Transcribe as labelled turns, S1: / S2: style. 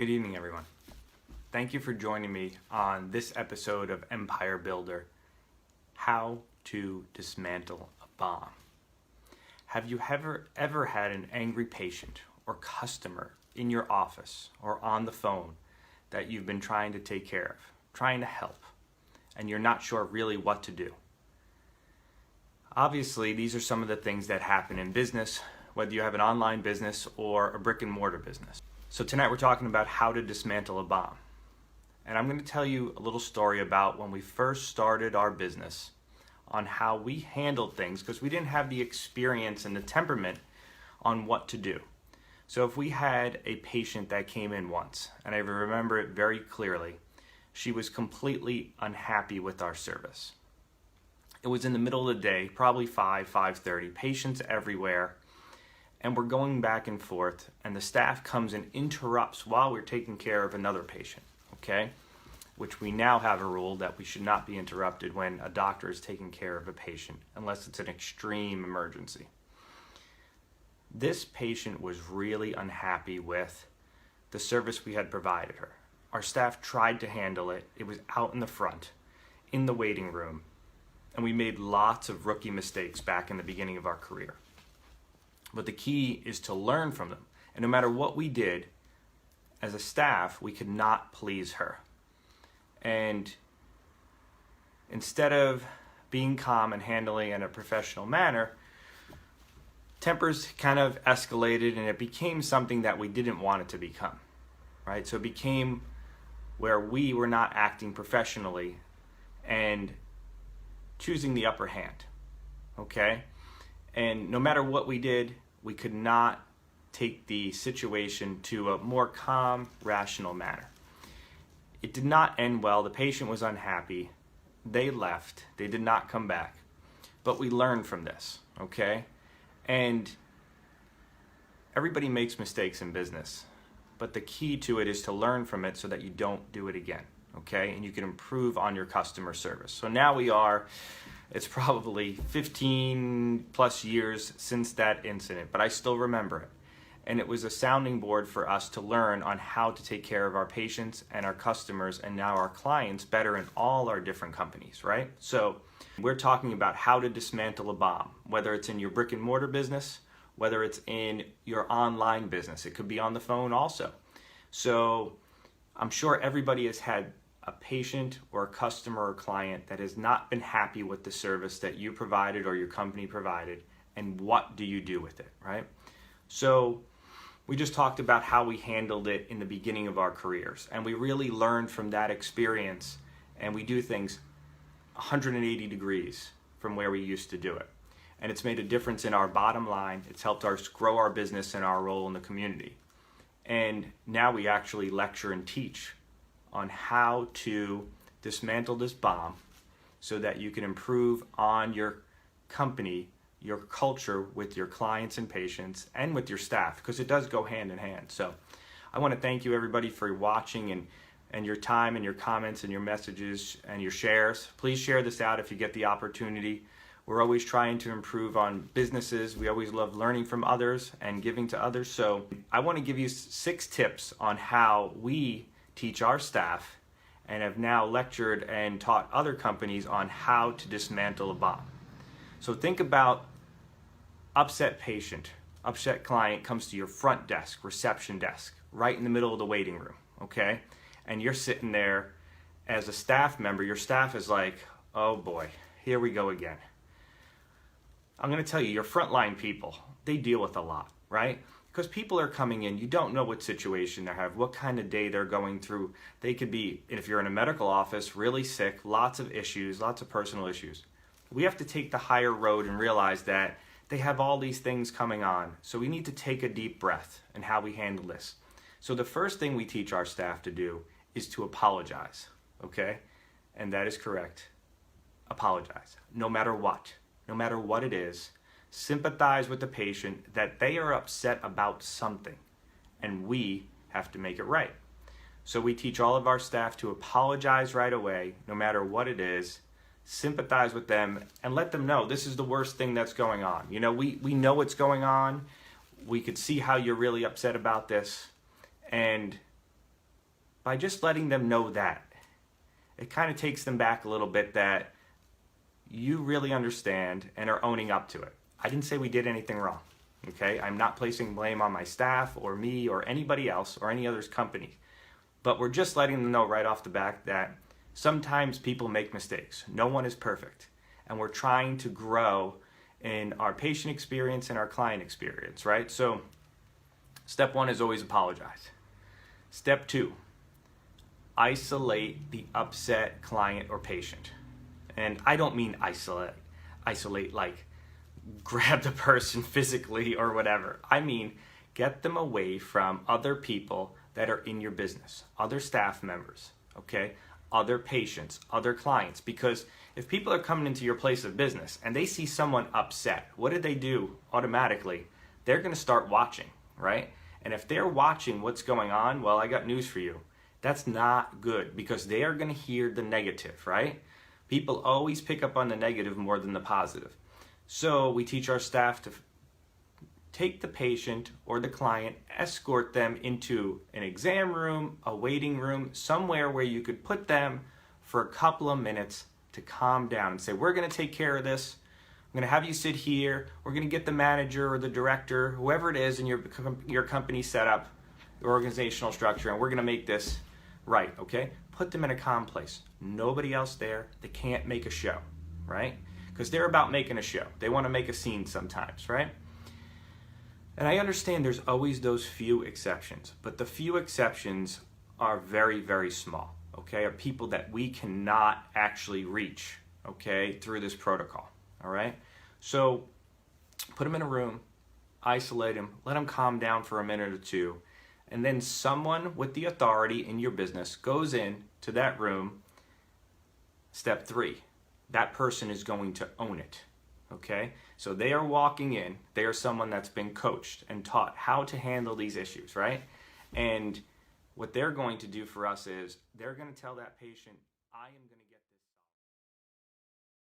S1: Good evening, everyone. Thank you for joining me on this episode of Empire Builder, How to Dismantle a Bomb. Have you ever had an angry patient or customer in your office or on the phone that you've been trying to take care of, trying to help, and you're not sure really what to do? Obviously, these are some of the things that happen in business, whether you have an online business or a brick and mortar business. So tonight we're talking about how to dismantle a bomb. And I'm going to tell you a little story about when we first started our business on how we handled things, because we didn't have the experience and the temperament on what to do. So if we had a patient that came in once, and I remember it very clearly, she was completely unhappy with our service. It was in the middle of the day, probably 5:30, patients everywhere, and we're going back and forth, and the staff comes and interrupts while we're taking care of another patient, okay? Which we now have a rule that we should not be interrupted when a doctor is taking care of a patient, unless it's an extreme emergency. This patient was really unhappy with the service we had provided her. Our staff tried to handle it. It was out in the front, in the waiting room, and we made lots of rookie mistakes back in the beginning of our career. But the key is to learn from them. And no matter what we did, as a staff, we could not please her. And instead of being calm and handling in a professional manner, tempers kind of escalated, and it became something that we didn't want it to become, right? So it became where we were not acting professionally and choosing the upper hand, okay? And no matter what we did, we could not take the situation to a more calm, rational manner. It did not end well. The patient was unhappy. They left. They did not come back. But we learned from this, okay? And everybody makes mistakes in business. But the key to it is to learn from it so that you don't do it again, okay? And you can improve on your customer service. So now it's probably 15 plus years since that incident, but I still remember it. And it was a sounding board for us to learn on how to take care of our patients and our customers and now our clients better in all our different companies, right? So we're talking about how to dismantle a bomb, whether it's in your brick and mortar business, whether it's in your online business. It could be on the phone also. So I'm sure everybody has had a patient or a customer or client that has not been happy with the service that you provided or your company provided, and what do you do with it, right? So we just talked about how we handled it in the beginning of our careers, and we really learned from that experience, and we do things 180 degrees from where we used to do it. And it's made a difference in our bottom line. It's helped us grow our business and our role in the community. And now we actually lecture and teach on how to dismantle this bomb so that you can improve on your company, your culture with your clients and patients, and with your staff, because it does go hand in hand. So I want to thank you, everybody, for watching and your time and your comments and your messages and your shares. Please share this out if you get the opportunity. We're always trying to improve on businesses. We always love learning from others and giving to others. So I want to give you 6 tips on how we teach our staff and have now lectured and taught other companies on how to dismantle a bomb. So think about upset patient, upset client comes to your front desk, reception desk, right in the middle of the waiting room, okay? And you're sitting there as a staff member. Your staff is like, oh boy, here we go again. I'm going to tell you, your frontline people, they deal with a lot, right? Because people are coming in, you don't know what situation they have, what kind of day they're going through. They could be, if you're in a medical office, really sick, lots of issues, lots of personal issues. We have to take the higher road and realize that they have all these things coming on. So we need to take a deep breath in how we handle this. So the first thing we teach our staff to do is to apologize, okay? And that is correct. Apologize, no matter what it is. Sympathize with the patient that they are upset about something, and we have to make it right. So we teach all of our staff to apologize right away, no matter what it is, sympathize with them, and let them know this is the worst thing that's going on. You know, we know what's going on. We could see how you're really upset about this, and by just letting them know that, it kind of takes them back a little bit that you really understand and are owning up to it. I didn't say we did anything wrong, okay? I'm not placing blame on my staff or me or anybody else or any other company, but we're just letting them know right off the bat that sometimes people make mistakes. No one is perfect, and we're trying to grow in our patient experience and our client experience, right? So step one is always apologize. Step two, isolate the upset client or patient. And I don't mean isolate like grab the person physically or whatever. I mean, get them away from other people that are in your business, other staff members, okay? Other patients, other clients. Because if people are coming into your place of business and they see someone upset, what did they do automatically? They're going to start watching, right? And if they're watching what's going on, well, I got news for you. That's not good, because they are going to hear the negative, right? People always pick up on the negative more than the positive. So we teach our staff to take the patient or the client, escort them into an exam room, a waiting room, somewhere where you could put them for a couple of minutes to calm down and say, we're going to take care of this. I'm going to have you sit here. We're going to get the manager or the director, whoever it is in your company setup, your organizational structure, and we're going to make this right, okay? Put them in a calm place. Nobody else there. They can't make a show, right? Because they're about making a show. They want to make a scene sometimes, right? And I understand there's always those few exceptions, but the few exceptions are very, very small, okay? Are people that we cannot actually reach, okay, through this protocol, all right? So put them in a room, isolate them, let them calm down for a minute or two, and then someone with the authority in your business goes in to that room. Step three, that person is going to own it, okay? So they are walking in, they are someone that's been coached and taught how to handle these issues, right? And what they're going to do for us is they're going to tell that patient, I am going to